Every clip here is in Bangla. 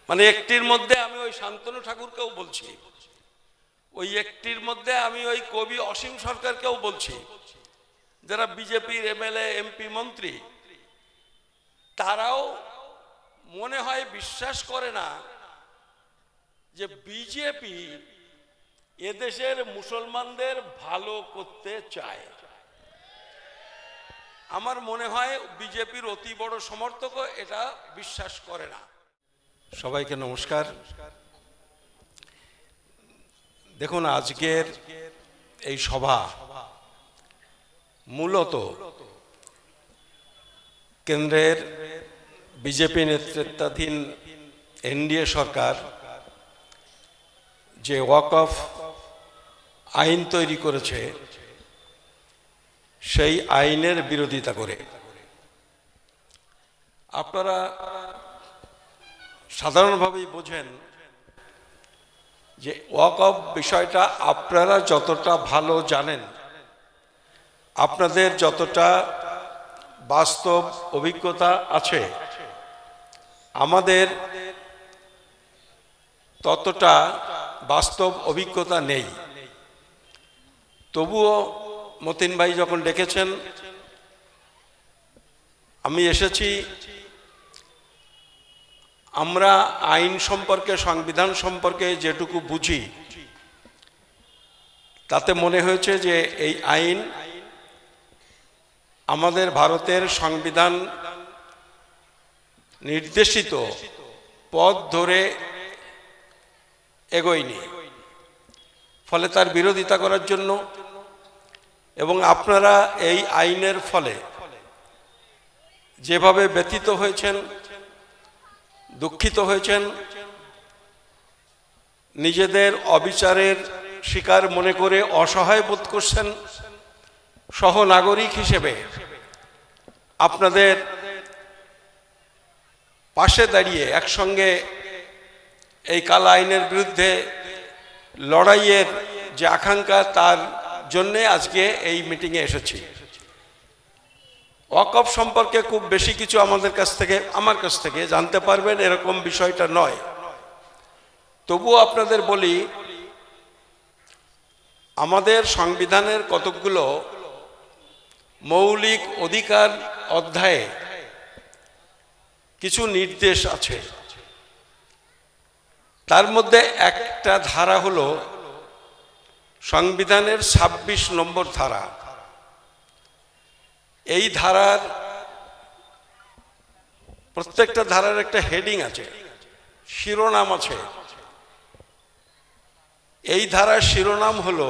মানে একটির মধ্যে আমি ওই শান্তনু ঠাকুরকেও বলছি, ওই একটির মধ্যে আমি ওই কবি অসীম সরকারকেও বলছি, যারা বিজেপির এমএলএ এমপি মন্ত্রী, তারাও মনে হয় বিশ্বাস করে না যে বিজেপি এদেশের মুসলমানদের ভালো করতে চায়। আমার মনে হয় বিজেপির অতি বড় সমর্থকও এটা বিশ্বাস করে না। সবাইকে নমস্কার। দেখুন, আজকের এই সভা মূলত কেন্দ্রের বিজেপি নেতৃত্বাধীন এনডিএ সরকার যে ওয়াকফ আইন তৈরি করেছে সেই আইনের বিরোধিতা করে। আপনারা সাধারণভাবেই বোঝেন যে ওয়াকফ বিষয়টা আপনারা যতটা ভালো জানেন, আপনাদের যতটা বাস্তব অভিজ্ঞতা আছে, আমাদের ততটা বাস্তব অভিজ্ঞতা নেই। তবুও মতিন ভাই যখন ডেকেছেন, আমি এসেছি। আমরা আইন সম্পর্কে, সংবিধান সম্পর্কে যেটুকু বুঝি, তাতে মনে হয়েছে যে এই আইন আমাদের ভারতের সংবিধান নির্দেশিত পথ ধরে এগোয়নি, ফলে তার বিরোধিতা করার জন্য এবং আপনারা এই আইনের ফলে যেভাবে ব্যথিত হয়েছেন, দুঃখিত হয়েছেন, নিজেদের অবিচারের শিকার মনে করে অসহায় বোধ করছেন, সহনাগরিক হিসেবে আপনাদের পাশে দাঁড়িয়ে একসঙ্গে এই কালা আইনের বিরুদ্ধে লড়াইয়ের যে আকাঙ্ক্ষা, তার জন্যে আজকে এই মিটিংয়ে এসেছি। ওয়াকফ সম্পর্কে খুব বেশি কিছু আমার কাছ থেকে জানতে পারবেন এরকম বিষয়টা নয়। তবুও আপনাদের বলি, আমাদের সংবিধানের কতকগুলো মৌলিক অধিকার অধ্যায়ে কিছু নির্দেশ আছে। তার মধ্যে একটা ধারা হলো সংবিধানের ২৬ নম্বর ধারা। এই ধারার প্রত্যেকটা ধারার একটা হেডিং আছে, শিরোনাম আছে। এই ধারার শিরোনাম হলো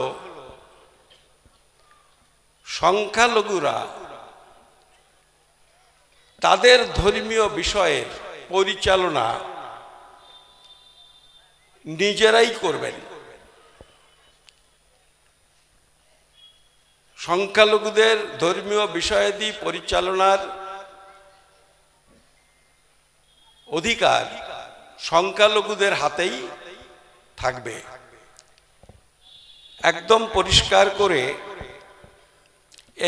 সংখ্যালঘুরা তাদের ধর্মীয় বিষয়ের পরিচালনা নিজেরাই করবেন। সংখ্যালঘুদের ধর্মীয় বিষয়াদি পরিচালনার অধিকার সংখ্যালঘুদের হাতেই থাকবে। একদম পরিষ্কার করে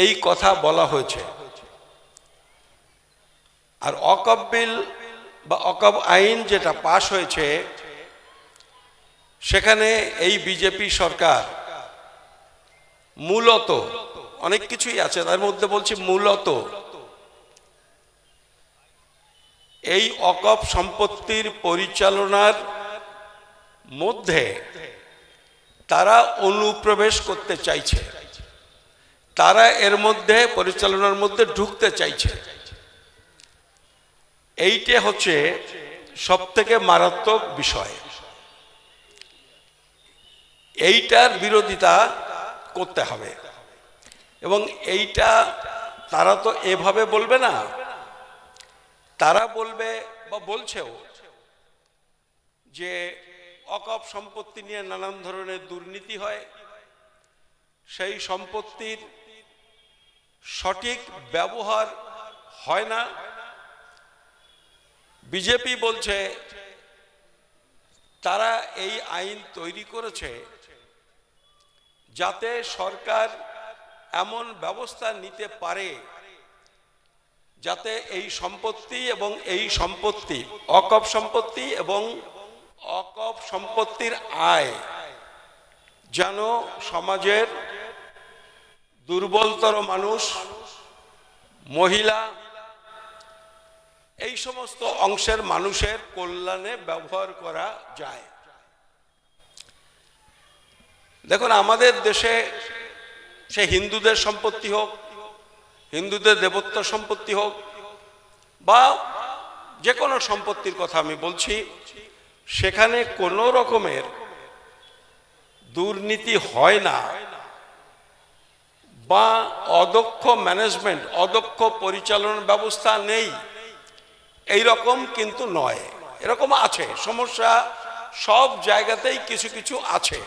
এই কথা বলা হয়েছে। আর ওয়াকফ বিল বা ওয়াকফ আইন যেটা পাশ হয়েছে, সেখানে এই বিজেপি সরকার মূলত অনেক কিছুই আছে, তার মধ্যে বলছি মূলত এই ওয়াকফ সম্পত্তির পরিচালনার মধ্যে তারা অনুপ্রবেশ করতে চাইছে, তারা এর মধ্যে পরিচালনার মধ্যে ঢুকতে চাইছে। এইটা হচ্ছে সবথেকে মারাত্মক বিষয়। এইটার বিরোধিতা করতে হবে। এবং এইটা তারা তো এভাবে বলবে না, তারা বলবে বা বলছেও যে ওয়াকফ সম্পত্তি নিয়ে নানান ধরনের দুর্নীতি হয়, সেই সম্পত্তির সঠিক ব্যবহার হয় না। বিজেপি বলছে তারা এই আইন তৈরি করেছে যাতে সরকার এমন ব্যবস্থা নিতে পারে যাতে এই সম্পত্তি এবং এই সম্পত্তি অকপ সম্পত্তি এবং অকপ সম্পত্তির আয় যেন সমাজের দুর্বলতর মানুষ, মহিলা, এই সমস্ত অংশের মানুষের কল্যাণে ব্যবহার করা যায়। দেখুন, আমাদের দেশে সে হিন্দুদের সম্পত্তি হোক, হিন্দুদের দেবত্ব সম্পত্তি হোক, বা যে কোনো সম্পত্তির কথা আমি বলছি, সেখানে কোনো রকমের দুর্নীতি হয় না বা অদক্ষ ম্যানেজমেন্ট, অদক্ষ পরিচালনা ব্যবস্থা নেই, এই রকম কিন্তু নয়। এরকম আছে সমস্যা, সব জায়গাতেই কিছু কিছু আছে।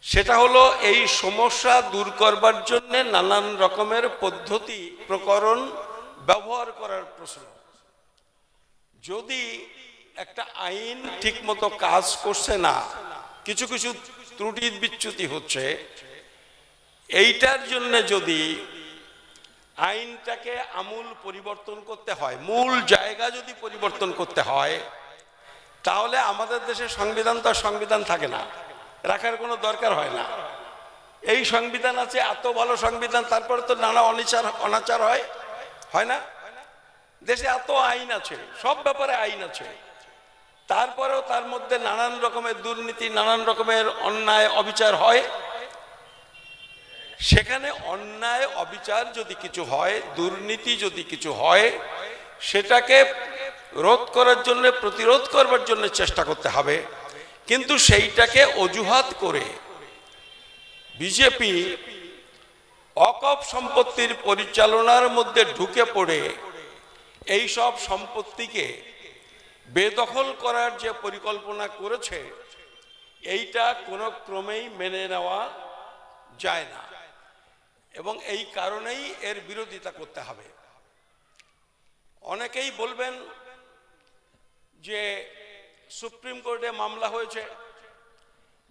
সেটা হলো এই সমস্যা দূর করবার জন্য নানান রকমের পদ্ধতি প্রকরণ ব্যবহার করার প্রশ্ন। যদি একটা আইন ঠিকমতো কাজ করছে না, কিছু কিছু ত্রুটি বিচ্যুতি হচ্ছে, এইটার জন্য যদি আইনটাকে আমূল পরিবর্তন করতে হয়, মূল জায়গা যদি পরিবর্তন করতে হয়, তাহলে আমাদের দেশে সংবিধান তো সংবিধান থাকে না, রাখার কোনো দরকার হয় না। এই সংবিধান আছে, এত ভালো সংবিধান, তারপরে তো নানা অনাচার হয় না? দেশে এত আইন আছে, সব ব্যাপারে আইন আছে, তারপরেও তার মধ্যে নানান রকমের দুর্নীতি, নানান রকমের অন্যায় অবিচার হয়। সেখানে অন্যায় অবিচার যদি কিছু হয়, দুর্নীতি যদি কিছু হয়, সেটাকে রোধ করার জন্য, প্রতিরোধ করবার জন্য চেষ্টা করতে হবে। কিন্তু সেইটাকে অজুহাত করে বিজেপি অকপ সম্পত্তির পরিচালনার মধ্যে ঢুকে পড়ে এই সব সম্পত্তিকে বেদখল করার যে পরিকল্পনা করেছে, এইটা কোনো ক্রমেই মেনে নেওয়া যায় না, এবং এই কারণেই এর বিরোধিতা করতে হবে। অনেকেই বলবেন যে সুপ্রিম কোর্টে মামলা হয়েছে।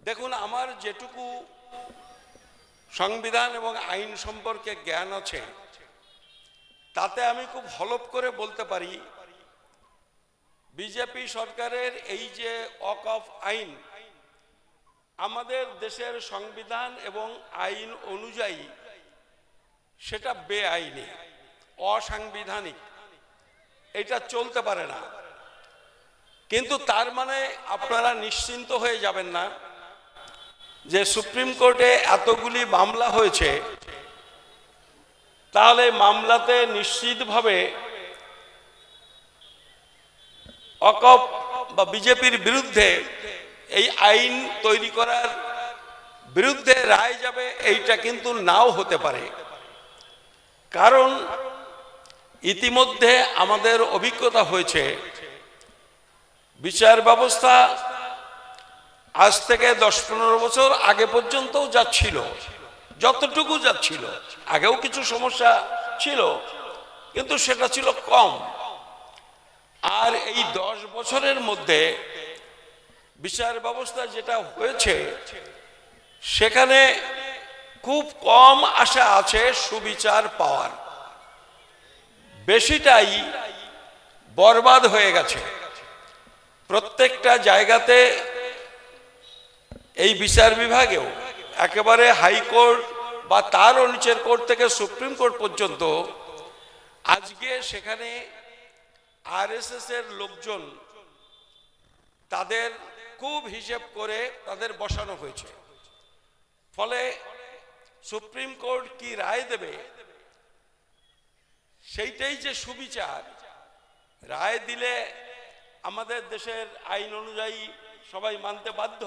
দেখুন, আমার যেটুকু সংবিধান এবং আইন সম্পর্কে জ্ঞান আছে, তাতে আমি খুব হলফ করে বলতে পারি, বিজেপি সরকারের এই যে ওয়াকফ আইন, আমাদের দেশের সংবিধান এবং আইন অনুযায়ী সেটা বেআইনি, অসাংবিধানিক, এটা চলতে পারে না। কিন্তু তার মানে আপনারা নিশ্চিন্ত হয়ে যাবেন না যে সুপ্রিম কোর্টে এতগুলি মামলা হয়েছে, তাহলে মামলাতে নিশ্চিতভাবে ওয়াকফ বা বিজেপির বিরুদ্ধে এই আইন তৈরি করার বিরুদ্ধে রায় যাবে, এইটা কিন্তু নাও হতে পারে। কারণ ইতিমধ্যে আমাদের অভিজ্ঞতা হয়েছে, বিচার ব্যবস্থা আজ থেকে 10-15 বছর আগে পর্যন্তও যাচ্ছিল, যতটুকু যাচ্ছিল, আগেও কিছু সমস্যা ছিল, কিন্তু সেটা ছিল কম। আর এই 10 বছরের মধ্যে বিচার ব্যবস্থা যেটা হয়েছে, সেখানে খুব কম আশা আছে সুবিচার পাওয়ার, বেশিটাই বরবাদ হয়ে গেছে। প্রত্যেকটা জায়গাতে এই বিচার বিভাগেও একেবারে হাইকোর্ট বা তারও নিচের কোর্ট থেকে সুপ্রিম কোর্ট পর্যন্ত আজকে সেখানে আরএসএস এর লোকজন, তাদের খুব হিসেব করে তাদের বসানো হয়েছে। ফলে সুপ্রিম কোর্ট কি রায় দেবে, সেইটাই যে সুবিচার, রায় দিলে আমাদের দেশের আইন অনুযায়ী সবাই মানতে বাধ্য,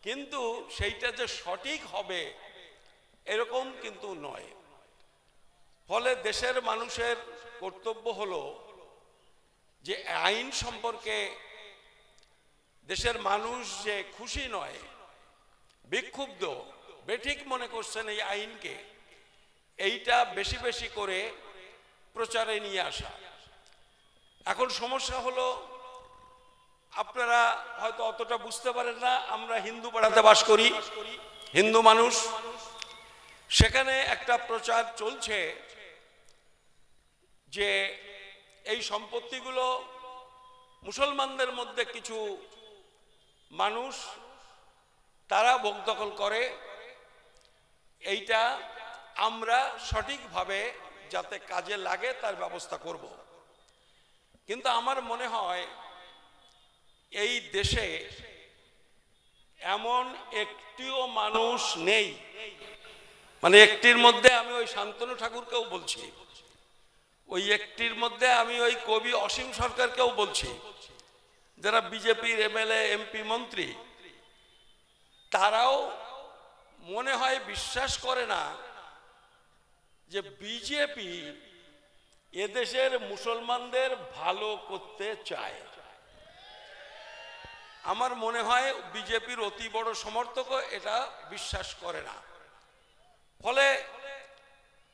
কিন্তু সেইটা যে সঠিক হবে এরকম কিন্তু নয়। ফলে দেশের মানুষের কর্তব্য হলো যে আইন সম্পর্কে দেশের মানুষ যে খুশি নয়, বিক্ষুব্ধ, বেঠিক মনে করছেন এই আইনকে, এইটা বেশি বেশি করে প্রচারে নিয়ে আসা। এখন সমস্যা হলো, আপনারা হয়তো অতটা বুঝতে পারেন না, আমরা হিন্দু পাড়াতে বাস করি, হিন্দু মানুষ, সেখানে একটা প্রচার চলছে যে এই সম্পত্তিগুলো মুসলমানদের মধ্যে কিছু মানুষ তারা ভোগ দখল করে, এইটা আমরা সঠিকভাবে যাতে কাজে লাগে তার ব্যবস্থা করব। কিন্তু আমার মনে হয় এই দেশে এমন একটিও মানুষ নেই, মানে একটির মধ্যে আমি ওই শান্তনু ঠাকুরকেও বলছি, ওই একটির মধ্যে আমি ওই কবি অসীম সরকারকেও বলছি, যারা বিজেপির এমএলএ এমপি মন্ত্রী, তারাও মনে হয় বিশ্বাস করে না যে বিজেপি এদেশের মুসলমানদের ভালো করতে চায়। আমার মনে হয় বিজেপির অতি বড় সমর্থকও এটা বিশ্বাস করে না। ফলে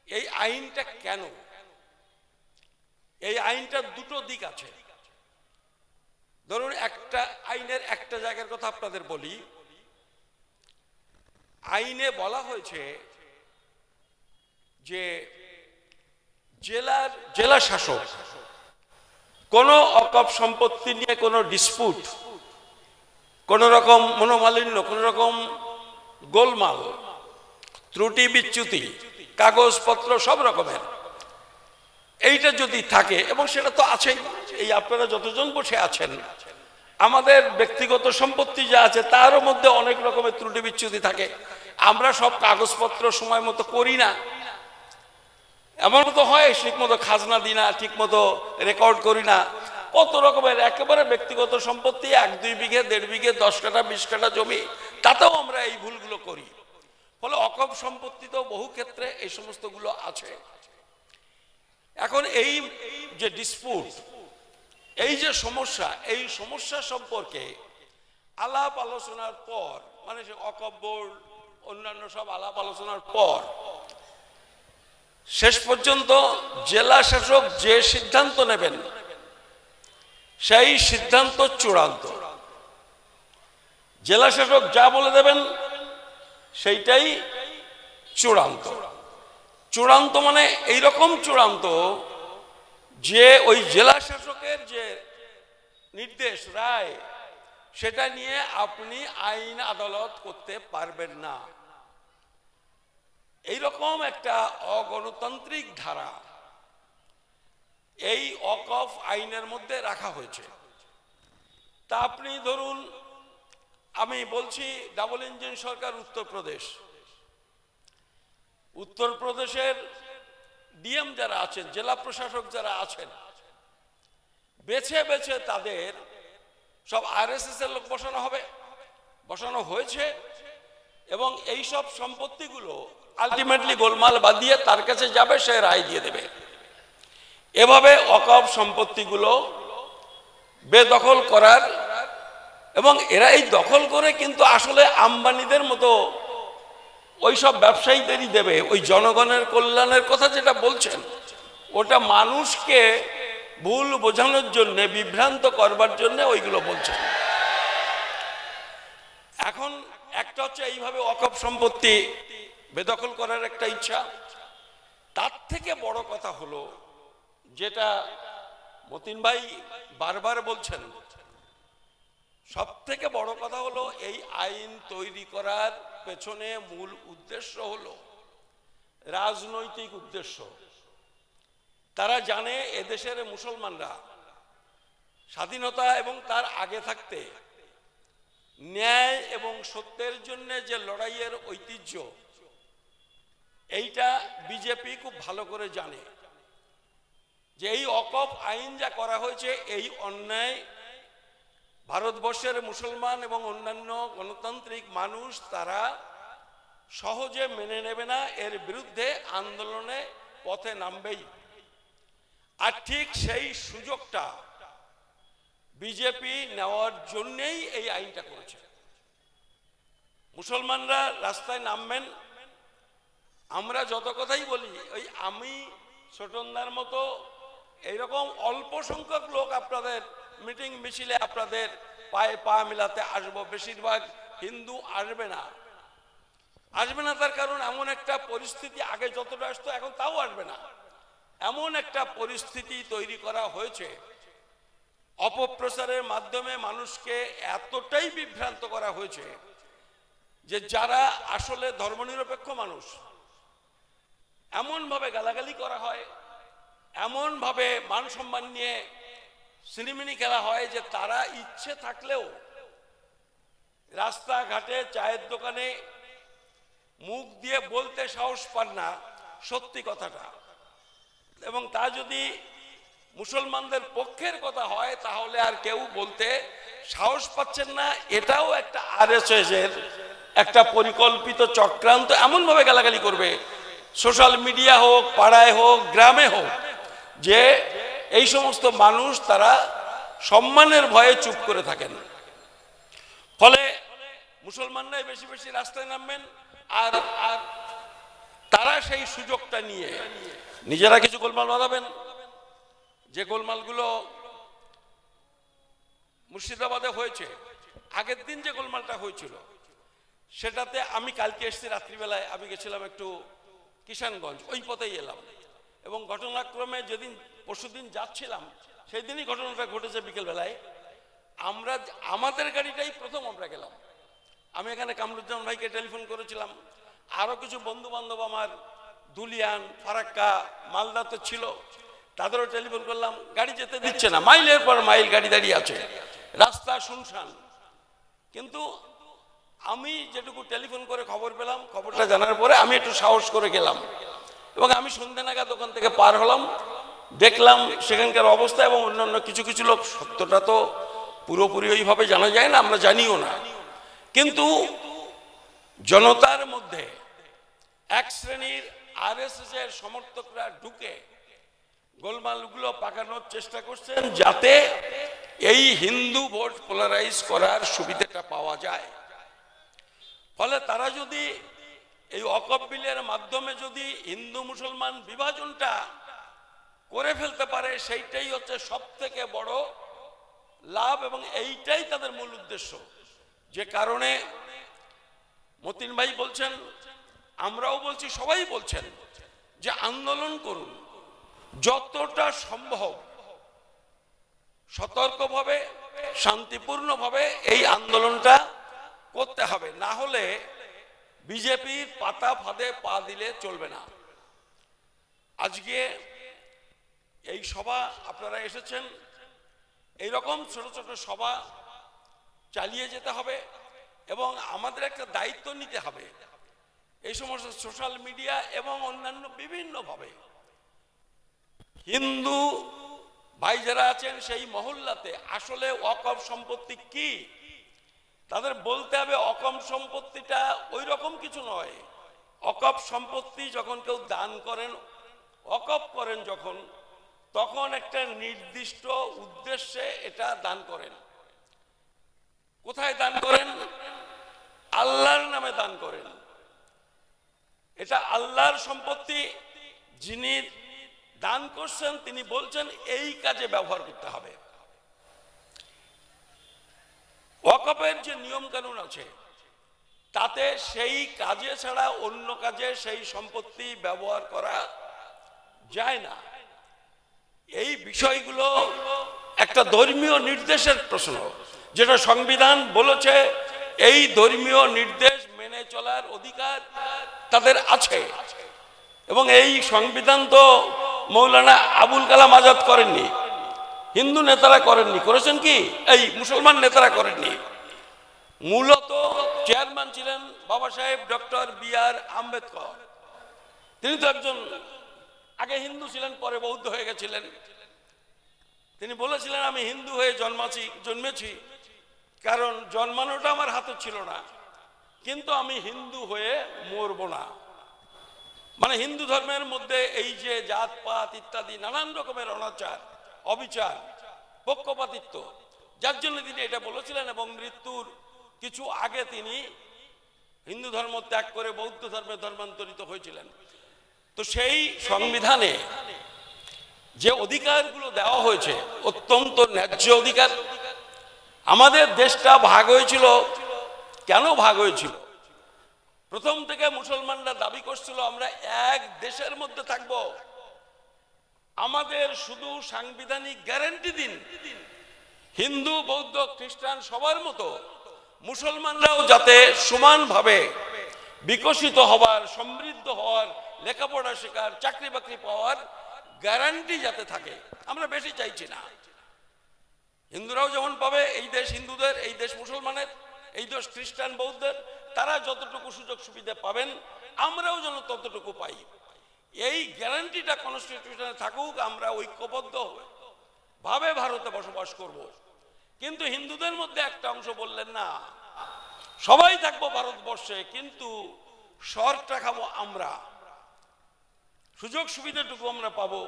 এই আইনটা কেন, এই আইনটার দুটো দিক আছে। ধরুন একটা আইনের একটা জায়গার কথা আপনাদের বলি। আইনে বলা হয়েছে যে জেলা শাসক কোনো অকপ সম্পত্তি নিয়ে কোনো ডিসপুট, কোন রকম মনোমালিন্য, কোন রকম গোলমাল, ত্রুটি বিচ্যুতি, কাগজপত্র সব রকমের এইটা যদি থাকে, এবং সেটা তো আছেই, এই আপনারা যতজন বসে আছেন আমাদের ব্যক্তিগত সম্পত্তি যা আছে তারও মধ্যে অনেক রকমের ত্রুটি বিচ্যুতি থাকে। আমরা সব কাগজপত্র সময় মতো করি না, এমন মতো হয় ঠিক মতো খাজনা দিই না, ঠিক মতো রেকর্ড করি না, কত রকমের একেবারে ব্যক্তিগত সম্পত্তি 1-2 বিঘে 1.5 বিঘে 10 কাঠা 20 কাঠা জমি, তাতেও আমরা এই ভুলগুলো করি। ফলে অকপ সম্পত্তিতেও বহু ক্ষেত্রে এই সমস্তগুলো আছে। এখন এই যে ডিসপুট, এই যে সমস্যা, এই সমস্যা সম্পর্কে আলাপ আলোচনার পর, মানে অকপ বোর্ড অন্যান্য সব আলাপ আলোচনার পর শেষ পর্যন্ত জেলা শাসক যে সিদ্ধান্ত নেবেন সেই সিদ্ধান্ত চূড়ান্ত। জেলা শাসক যা বলে দেবেন সেইটাই চূড়ান্ত। চূড়ান্ত মানে এইরকম চূড়ান্ত যে ওই জেলা শাসকের যে নির্দেশ রায়, সেটা নিয়ে আপনি আইন আদালত করতে পারবেন না। এইরকম একটা অগণতান্ত্রিক ধারা এই ওয়াকফ আইনের মধ্যে রাখা হয়েছে। তা আপনি ধরুন, আমি বলছি ডাবল ইঞ্জিন সরকার উত্তরপ্রদেশের ডিএম যারা আছেন, জেলা প্রশাসক যারা আছেন, বেছে বেছে তাদের সব আরএসএস এর লোক বসানো হয়েছে, এবং এই সব সম্পত্তিগুলো আলটিমেটলি গোলমাল বাঁধিয়ে তার কাছে যাবে, সে রায় দিয়ে দেবে। এভাবে ওয়াকফ সম্পত্তিগুলো বেদখল করার, এবং এরা এই দখল করে কিন্তু আসলে আম্বানিদের মতো ওই সব ব্যবসায়ীদেরই দেবে। ওই জনগণের কল্যাণের কথা যেটা বলছেন, ওটা মানুষকে ভুল বোঝানোর জন্য, বিভ্রান্ত করবার জন্য ওইগুলো বলছেন। এখন একটা হচ্ছে এইভাবে ওয়াকফ সম্পত্তি বেদখল করার একটা ইচ্ছা। তার থেকে বড় কথা হলো, যেটা মতিন ভাই বারবার বলছেন, সব থেকে বড় কথা হলো এই আইন তৈরি করার পেছনে মূল উদ্দেশ্য হলো রাজনৈতিক উদ্দেশ্য। তারা জানে এদেশের মুসলমানরা স্বাধীনতা এবং তার আগে থাকতে ন্যায় এবং সত্যের জন্য যে লড়াইয়ের ঐতিহ্য, এইটা বিজেপি খুব ভালো করে জানে যে এই ওয়াকফ আইন যা করা হয়েছে, এই অন্যায় ভারতবর্ষের মুসলমান এবং অন্যান্য গণতান্ত্রিক মানুষ তারা সহজে মেনে নেবে না, এর বিরুদ্ধে আন্দোলনে পথে নামবেই। আর ঠিক সেই সুযোগটা বিজেপি নেওয়ার জন্যই এই আইনটা করেছে। মুসলমানরা রাস্তায় নামবেন, আমরা যত কথাই বলি, ওই আমি ছোটনদার মতো এইরকম অল্প সংখ্যক লোক আপনাদের মিটিং মিছিলে আপনাদের পায়ে পা মিলাতে আসবো, বেশিরভাগ হিন্দু আসবে না। তার কারণ এমন একটা পরিস্থিতি, আগে যতটা আসতো এখন তাও আসবে না। এমন একটা পরিস্থিতি তৈরি করা হয়েছে, অপপ্রচারের মাধ্যমে মানুষকে এতটাই বিভ্রান্ত করা হয়েছে যে যারা আসলে ধর্মনিরপেক্ষ মানুষ, এমনভাবে গালাগালি করা হয়, এমনভাবে মান সম্মান নিয়ে সিনেমিনি খেলা হয় যে তারা ইচ্ছে থাকলেও রাস্তাঘাটে চায়ের দোকানে মুখ দিয়ে বলতে সাহস পান না সত্যি কথাটা। এবং তা যদি মুসলমানদের পক্ষের কথা হয় তাহলে আর কেউ বলতে সাহস পাচ্ছেন না। এটাও একটা আরএসএস এর একটা পরিকল্পিত চক্রান্ত, এমনভাবে গালাগালি করবে সোশ্যাল মিডিয়া হোক, পাড়ায় হোক, গ্রামে হোক, যে এই সমস্ত মানুষ তারা সম্মানের ভয়ে চুপ করে থাকেন। ফলে মুসলমানরাই বেশি বেশি রাস্তায় নামবেন, আর তারা সেই সুযোগটা নিয়ে নিজেরা কিছু গোলমাল বাঁধাবেন। যে গোলমালগুলো মুর্শিদাবাদে হয়েছে, আগের দিন যে গোলমালটা হয়েছিল সেটাতে আমি কালকে এসেছি রাত্রিবেলায়, আমি গেছিলাম একটু কিষানগঞ্জ, ওই পথেই এলাম, এবং ঘটনাক্রমে যেদিন পরশুদিন যাচ্ছিলাম সেই দিনই ঘটনাটা ঘটেছে বিকেলবেলায়। আমাদের গাড়িটাই প্রথম আমরা গেলাম। আমি এখানে কামরুজ্জামান ভাইকে টেলিফোন করেছিলাম, আরো কিছু বন্ধু বান্ধব আমার দুলিয়ান, ফারাক্কা, মালদাতে ছিল, তাদেরও টেলিফোন করলাম, গাড়ি যেতে দিচ্ছে না, মাইলের পর মাইল গাড়ি দাঁড়িয়ে আছে, রাস্তা শুনশান। কিন্তু আমি যেটুকু টেলিফোন করে খবর পেলাম, খবরটা জানার পরে আমি একটু সাহস করে গেলাম, এবং আমি সন্ধ্যে নাগাদ দোকান থেকে পার হলাম, দেখলাম সেখানকার অবস্থা। এবং অন্যান্য কিছু কিছু লোক, সত্যটা তো পুরোপুরি ওইভাবে জানা যায় না, আমরা জানিও না, কিন্তু জনতার মধ্যে এক শ্রেণীর আরএসএস এর সমর্থকরা ঢুকে গোলমালগুলো পাকানোর চেষ্টা করছেন যাতে এই হিন্দু ভোট পোলারাইজ করার সুবিধাটা পাওয়া যায়। ফলে তারা যদি এই ওয়াকফ বিলের মাধ্যমে যদি হিন্দু মুসলমান বিভাজনটা করে ফেলতে পারে, সেইটাই হচ্ছে সব থেকে বড় লাভ, এবং এইটাই তাদের মূল উদ্দেশ্য। যে কারণে মতিন ভাই বলছেন, আমরাও বলছি, সবাই বলছেন যে আন্দোলন করুন, যতটা সম্ভব সতর্কভাবে, শান্তিপূর্ণভাবে এই আন্দোলনটা করতে হবে, না হলে বিজেপির পাতা ফাঁদে পা দিলে চলবে না। আজকে এই সভা আপনারা এসেছেন, এইরকম ছোট ছোট সভা চালিয়ে যেতে হবে, এবং আমাদের একটা দায়িত্ব নিতে হবে। এই সমস্ত সোশ্যাল মিডিয়া এবং অন্যান্য বিভিন্নভাবে হিন্দু ভাই যারা আছেন সেই মহল্লাতে আসলে ওয়াকফ সম্পত্তি কি তাদের বলতে হবে। ওয়াকফ সম্পত্তিটা ওই রকম কিছু নয়। ওয়াকফ সম্পত্তি যখন কেউ দান করেন, ওয়াকফ করেন যখন, তখন একটা নির্দিষ্ট উদ্দেশ্যে এটা দান করেন। কোথায় দান করেন? আল্লাহর নামে দান করেন। এটা আল্লাহর সম্পত্তি, যিনি দান করছেন তিনি বলছেন এই কাজে ব্যবহার করতে হবে। ওয়াকফের যে নিয়ম কানুন আছে তাতে সেই কাজে ছাড়া অন্য কাজে সেই সম্পত্তি ব্যবহার করা যায় না। এই বিষয়গুলো একটা ধর্মীয় নির্দেশের প্রশ্ন, যেটা সংবিধান বলেছে এই ধর্মীয় নির্দেশ মেনে চলার অধিকার তাদের আছে। এবং এই সংবিধান তো মৌলানা আবুল কালাম আজাদ করেননি, হিন্দু নেতারা করেননি, করেছেন কি এই মুসলমান নেতারা করেননি। মূলত চেয়ারম্যান ছিলেন বাবা সাহেব ডক্টর বি.আর. আম্বেদকর। তিনি তো একজন আগে হিন্দু ছিলেন, পরে বৌদ্ধ হয়ে গেছিলেন। তিনি বলেছিলেন আমি হিন্দু হয়ে জন্মেছি, কারণ জন্মানোটা আমার হাতে ছিল না, কিন্তু আমি হিন্দু হয়ে মরব না। মানে হিন্দু ধর্মের মধ্যে এই যে জাতপাত ইত্যাদি নানান রকমের অনাচার, অবিচার, পক্ষপাতিত্ব, যার জন্য তিনি এটা বলেছিলেন, এবং মৃত্যুর কিছু আগে তিনি হিন্দু ধর্ম ত্যাগ করে বৌদ্ধ ধর্মে ধর্মান্তরিত হয়েছিলেন। তো সেই সংবিধানে যে অধিকারগুলো দেওয়া হয়েছে অত্যন্ত ন্যায্য অধিকার। আমাদের দেশটা ভাগ হয়েছিল, কেন ভাগ হয়েছিল? প্রথম থেকে মুসলমানরা দাবি করছিল আমরা এক দেশের মধ্যে থাকব, আমাদের শুধু সাংবিধানিক গ্যারান্টি দিন, হিন্দু বৌদ্ধ খ্রিস্টান সবার মতো মুসলমানরাও যাতে সমানভাবে বিকশিত হওয়ার, সমৃদ্ধ হওয়ার, লেখাপড়া শেখার, চাকরি বাকরি পাওয়ার গ্যারান্টি যাতে থাকে। আমরা বেশি চাইছি না। হিন্দুরাও যেমন পাবে, এই দেশ হিন্দুদের, এই দেশ মুসলমানের, এই দেশ খ্রিস্টান বৌদ্ধের, তারা যতটুকু সুযোগ সুবিধা পাবেন আমরাও যেন ততটুকু পাই। এই গ্যারান্টিটা কনস্টিটিউশনে থাকুক। আমরা ঐক্যবদ্ধ ভাবে ভারতে বসবাস করব। কিন্তু হিন্দুদের মধ্যে একটা অংশ বললেন না, সবাই থাকবো ভারতবর্ষে, কিন্তু শর্টটা খাবো আমরা, সুযোগ সুবিধাটুকু আমরা পাবো,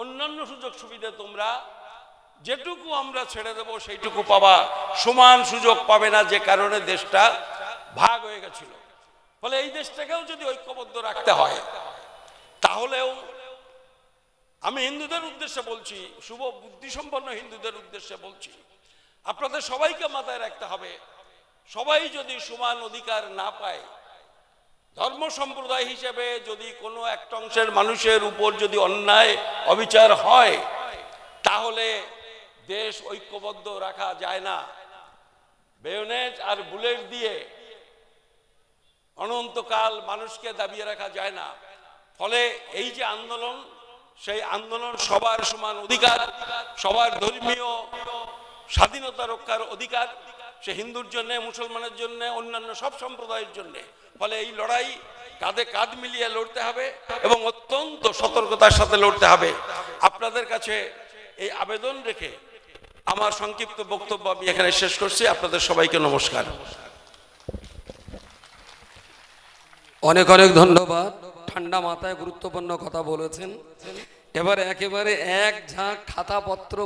অন্যান্য সুযোগ সুবিধা তোমরা যেটুকু আমরা ছেড়ে দেব সেইটুকু পাবা, সমান সুযোগ পাবে না, যে কারণে দেশটা ভাগ হয়ে গেছিল। ফলে এই দেশটাকেও যদি ঐক্যবদ্ধ রাখতে হয়, তাহলেও আমি হিন্দুদের উদ্দেশ্যে বলছি, শুভ বুদ্ধিসম্পন্ন হিন্দুদের উদ্দেশ্যে বলছি, আপনাদের সবাইকে মাথায় রাখতে হবে, সবাই যদি সমান অধিকার না পায়, ধর্ম সম্প্রদায় হিসেবে যদি কোনো একটা অংশের মানুষের উপর যদি অন্যায় অবিচার হয়, তাহলে দেশ ঐক্যবদ্ধ রাখা যায় না। বেয়োনেট আর বুলেট দিয়ে অনন্তকাল মানুষকে দাবিয়ে রাখা যায় না। ফলে এই যে আন্দোলন, সেই আন্দোলন সবার সমান অধিকার, সবার ধর্মীয় স্বাধীনতা রক্ষার অধিকার, সে হিন্দুর জন্য, মুসলমানের জন্য, অন্যান্য সব সম্প্রদায়ের জন্য। ফলে এই লড়াই কাঁধে কাঁধ মিলিয়ে লড়তে হবে এবং অত্যন্ত সতর্কতার সাথে লড়তে হবে। আপনাদের কাছে এই আবেদন রেখে আমার সংক্ষিপ্ত বক্তব্য আমি এখানে শেষ করছি। আপনাদের সবাইকে নমস্কার। অনেক অনেক ধন্যবাদ। ঠান্ডা মাথায় গুরুত্বপূর্ণ কথা বলেছেন। এবারে একেবারে এক ঝাঁক খাতাপত্র